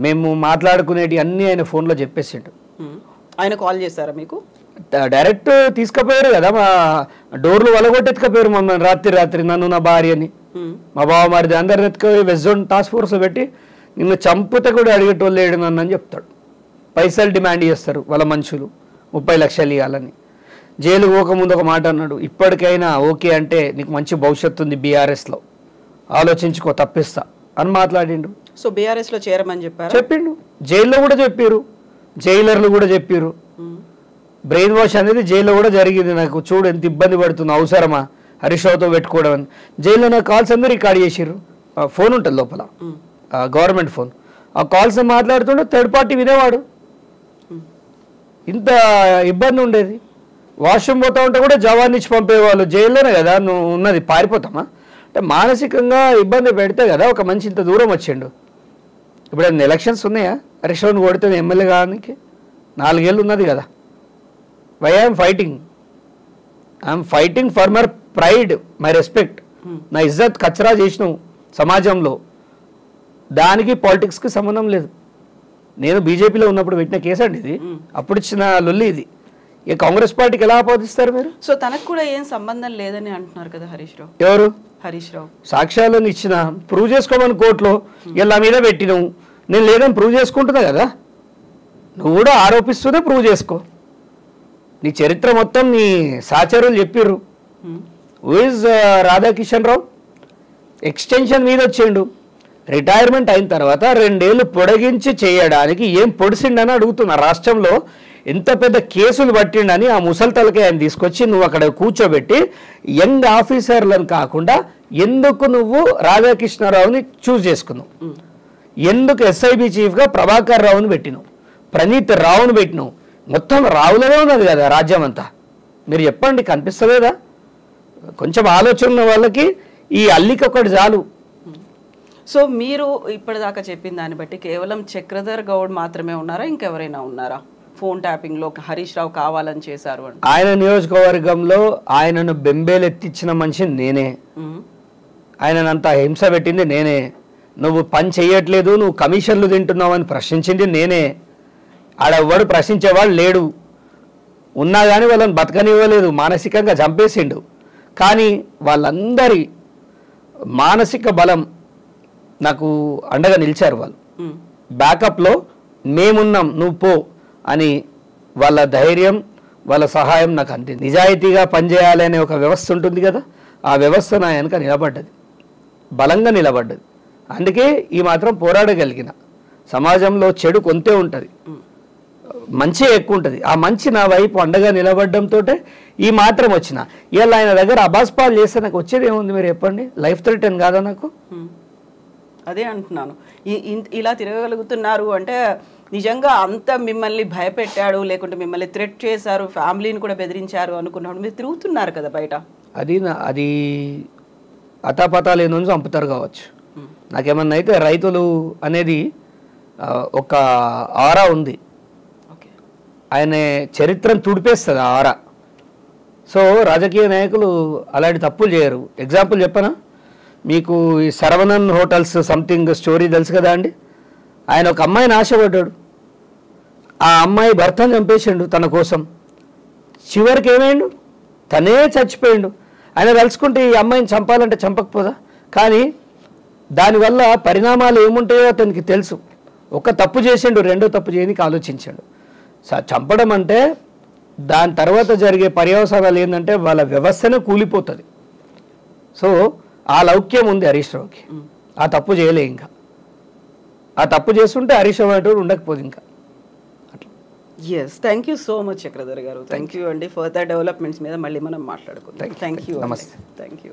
మేము మాట్లాడుకునేటి అన్నీ ఆయన ఫోన్లో చెప్పేసిండు. ఆయన కాల్ చేస్తారా మీకు? డైరెక్ట్ తీసుకుపోయారు కదా, మా డోర్లు వలగొట్టి ఎత్తుకపోయారు మమ్మల్ని రాత్రి నన్ను, నా భార్యని, మా బావ మారిది అందరిని ఎత్తుకపోయి వెస్ట్ జోన్ టాస్క్ ఫోర్స్ పెట్టి నిన్ను చంపుతే కూడా అడిగేటోళ్ళు లేడు నన్ను అని చెప్తాడు. పైసలు డిమాండ్ చేస్తారు వాళ్ళ మనుషులు, 30 లక్షలు ఇవ్వాలని. జైలు పోకముందు ఒక మాట అన్నాడు, ఇప్పటికైనా ఓకే అంటే నీకు మంచి భవిష్యత్తు ఉంది బీఆర్ఎస్లో, ఆలోచించుకో తప్పిస్తా అని మాట్లాడిండు. సో బీఆర్ఎస్లో చేరమని చెప్పారు, చెప్పిండు. జైల్లో కూడా చెప్పారు, జైలర్లు కూడా చెప్పారు. బ్రెయిన్ వాష్ అనేది జైల్లో కూడా జరిగింది. నాకు చూడు ఎంత ఇబ్బంది పడుతుంది, అవసరమా హరీష్ రావుతో పెట్టుకోవడం అని. జైల్లో నాకు కాల్స్ అందరూ రికార్డ్ చేసారు. ఫోన్ ఉంటుంది లోపల, గవర్నమెంట్ ఫోన్. ఆ కాల్స్ మాట్లాడుతుంటే థర్డ్ పార్టీ వినేవాడు. ఇంత ఇబ్బంది ఉండేది. వాష్రూమ్ పోతా ఉంటే కూడా జవాన్ ఇచ్చి పంపేవాళ్ళు. జైల్లోనే కదా నువ్వు ఉన్నది, పారిపోతామా అంటే మానసికంగా ఇబ్బంది పెడితే కదా ఒక మనిషి ఇంత దూరం వచ్చిండు. ఇప్పుడు ఏమైనా ఎలక్షన్స్ ఉన్నాయా హరీష్ రావుని కొడితే ఎమ్మెల్యే కావడానికి? 4 ఏళ్ళు ఉన్నది కదా. Why I'm fighting for my pride, my respect. నా ఇజ్జత్ కచరా చేసినావు సమాజంలో, దానికి పాలిటిక్స్కి సంబంధం లేదు. నేను బీజేపీలో ఉన్నప్పుడు పెట్టిన కేసు అండి ఇది, అప్పుడు ఇచ్చిన లొల్లి ఇది. ఇక కాంగ్రెస్ పార్టీకి ఎలా ఆపాదిస్తారు మీరు? సో తనకు కూడా ఏం సంబంధం లేదని అంటున్నారు కదా హరీష్ రావు. ఎవరు? హరీష్ రావు. సాక్ష్యాలను ఇచ్చిన, ప్రూవ్ చేసుకోమని కోర్టులో ఇలా మీద పెట్టినావు, నేను లేదని ప్రూవ్ చేసుకుంటున్నా కదా. నువ్వు కూడా ఆరోపిస్తూనే ప్రూవ్ చేసుకో. నీ చరిత్ర మొత్తం నీ సహచరులు చెప్పిర్రు. Who is Radhakishan Rao? Extension మీద వచ్చిండు. రిటైర్మెంట్ అయిన తర్వాత 2 ఏళ్ళు పొడిగించి చేయడానికి ఏం పొడిసిండని అడుగుతున్నా. రాష్ట్రంలో ఎంత పెద్ద కేసులు పట్టిండని ఆ ముసలితలకి ఆయన తీసుకొచ్చి నువ్వు అక్కడ కూర్చోబెట్టి యంగ్ ఆఫీసర్లను కాకుండా ఎందుకు నువ్వు రాధాకృష్ణరావుని చూస్ చేసుకున్నావు? ఎందుకు ఎస్ఐబి చీఫ్గా ప్రభాకర్ రావుని పెట్టినావు, ప్రణీత్ రావుని పెట్టినావు? మొత్తం రావులనే ఉన్నది కదా రాజ్యం అంతా. మీరు చెప్పండి, కనిపిస్తలేదా? కొంచెం ఆలోచన ఉన్న వాళ్ళకి ఈ అల్లికి ఒకటి చాలు. సో మీరు ఇప్పటిదాకా చెప్పిన దాన్ని బట్టి కేవలం చక్రధర్ గౌడ్ మాత్రమే ఉన్నారా, ఇంకెవరైనా ఉన్నారా ఫోన్ ట్యాపింగ్ లో హరీష్ రావు కావాలని చేశారు అంటే? ఆయన నియోజకవర్గంలో ఆయనను బెంబేలెత్తిచ్చిన మనిషి నేనే. ఆయనంతా హింస పెట్టింది నేనే. నువ్వు పని చెయ్యట్లేదు, నువ్వు కమిషన్లు తింటున్నావు అని ప్రశ్నించింది నేనే. ఆడెవ్వడు ప్రశ్నించేవాడు లేడు. ఉన్నా కానీ వాళ్ళని బతకనివ్వలేదు, మానసికంగా చంపేసిండు. కానీ వాళ్ళందరి మానసిక బలం నాకు అండగా నిలిచారు. వాళ్ళు బ్యాకప్లో మేమున్నాం, నువ్వు పో అని వాళ్ళ ధైర్యం, వాళ్ళ సహాయం నాకు అందింది. నిజాయితీగా పనిచేయాలి అనే ఒక వ్యవస్థ ఉంటుంది కదా, ఆ వ్యవస్థ నా వెనక నిలబడ్డది, బలంగా నిలబడ్డది. అందుకే ఈ మాత్రం పోరాడగలిగిన. సమాజంలో చెడు కొంతే ఉంటుంది, మంచి ఎక్కువ ఉంటుంది. ఆ మంచి నా వైపు అండగా నిలబడడంతో ఈ మాత్రం వచ్చిన. ఇవాళ ఆయన దగ్గర అబాస్పాలు చేస్తే నాకు వచ్చేది ఏముంది మీరు చెప్పండి? లైఫ్ థ్రెటన్ కాదా నాకు? అదే అంటున్నాను. ఇలా తిరగగలుగుతున్నారు అంటే నిజంగా అంత మిమ్మల్ని భయపెట్టాడు, లేకుంటే మిమ్మల్ని థ్రెట్ చేశారు, ఫ్యామిలీని కూడా బెదిరించారు అనుకున్నప్పుడు మీరు తిరుగుతున్నారు కదా బయట. అది అతాపతాలు ఏదో చంపుతారు కావచ్చు. నాకేమన్నా అయితే రైతులు అనేది ఒక ఆరా ఉంది, ఆయన చరిత్రను తుడిపేస్తుంది ఆ ఆరా. సో రాజకీయ నాయకులు అలాంటి తప్పులు చేయరు. ఎగ్జాంపుల్ చెప్పనా మీకు, ఈ శరవణన్ హోటల్స్ సంథింగ్ స్టోరీ తెలుసు కదా అండి. ఆయన ఒక అమ్మాయిని ఆశపడ్డాడు, ఆ అమ్మాయి భర్తను చంపేసిండు తన కోసం. చివరికి ఏమైండు? తనే చచ్చిపోయిండు. ఆయన తలుచుకుంటే ఈ అమ్మాయిని చంపాలంటే చంపకపోదా? కానీ దానివల్ల పరిణామాలు ఏముంటాయో అతనికి తెలుసు. ఒక తప్పు చేసిండు, రెండో తప్పు చేయడానికి ఆలోచించాడు. చంపడం అంటే దాని తర్వాత జరిగే పర్యవసానాలు ఏంటంటే వాళ్ళ వ్యవస్థనే కూలిపోతుంది. సో ఆ లౌక్యం ఉంది హరీష్ రావుకి, ఆ తప్పు చేయలే. ఇంకా ఆ తప్పు చేస్తుంటే హరీష్ రావు అనేటువంటి ఉండకపోదు ఇంకా. Yes, thank you so much Chakradhar గారు. థ్యాంక్ యూ అండి. ఫర్దర్ డెవలప్మెంట్స్ మీద మళ్ళీ మనం మాట్లాడుకుందాం. Thank you. నమస్తే. Thank you.